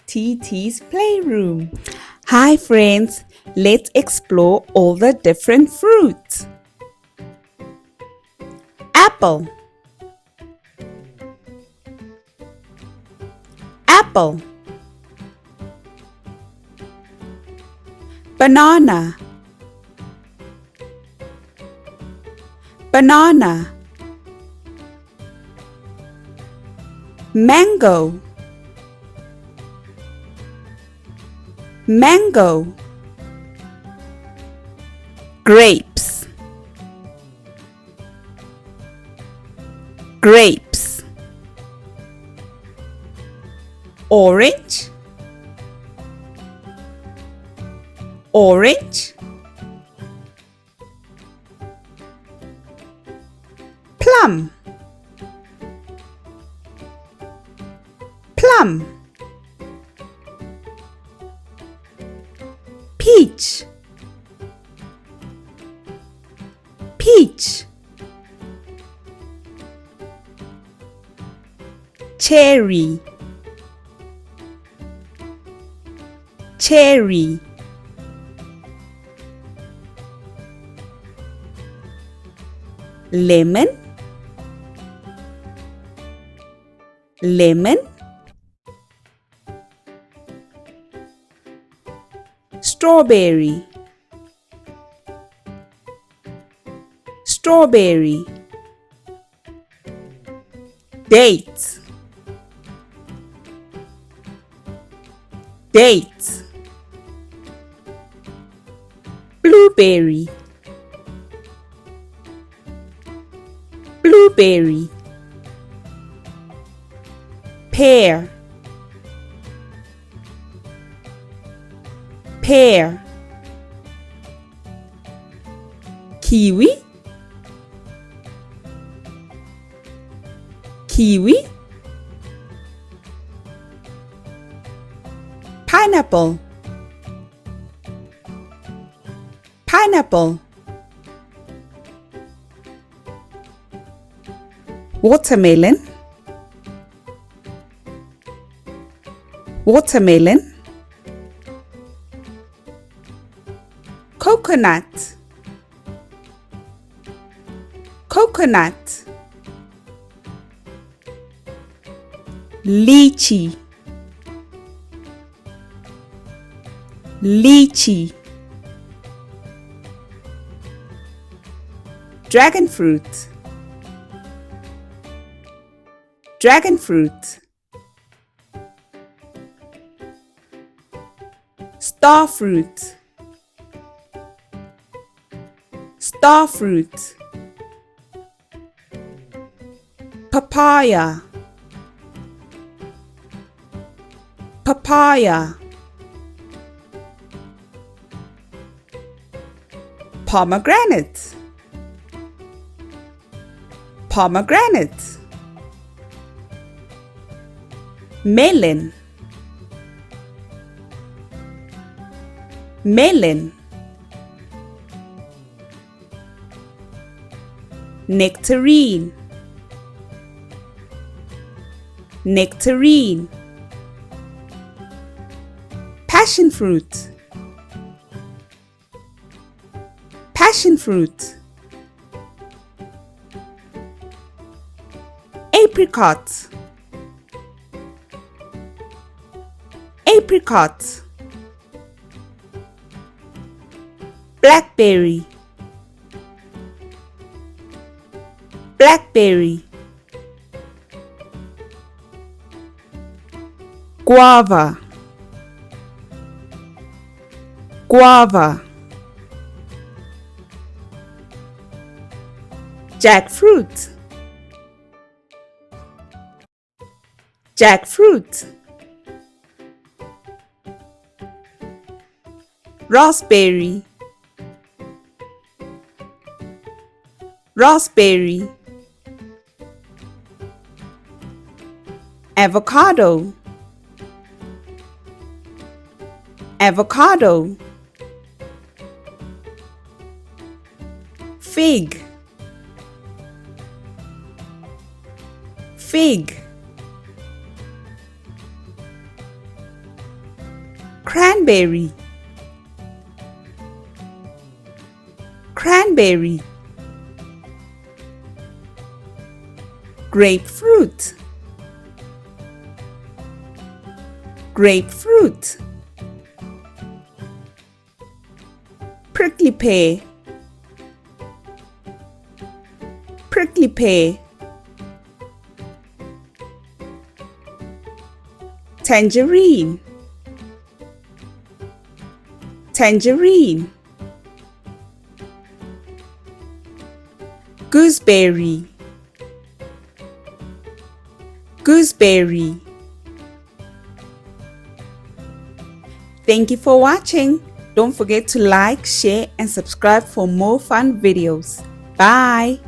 TT's Playroom. Hi friends, let's explore all the different fruits. Apple, apple. Banana, banana. Mango, mango. Grapes, grapes. Orange, orange. Plum, plum. Peach, peach. Cherry, cherry. Lemon, lemon. Strawberry, strawberry. Dates, dates. Blueberry, blueberry. Pear, pear. Kiwi, kiwi. Pineapple, pineapple. Watermelon, watermelon. Coconut, coconut. Lychee, lychee. Dragon fruit, dragon fruit. Star fruit, star fruit. Papaya, papaya. Pomegranate, pomegranate. Melon, melon. Nectarine, nectarine. Passion fruit, passion fruit. Apricot, apricot. Blackberry, blackberry. Guava, guava. Jackfruit, jackfruit. Raspberry, raspberry. Avocado, avocado. Fig, fig. cranberry, cranberry. Grapefruit, grapefruit. Prickly pear, prickly pear. Tangerine, tangerine. Gooseberry, gooseberry. Thank you for watching. Don't forget to like, share, and subscribe for more fun videos. Bye!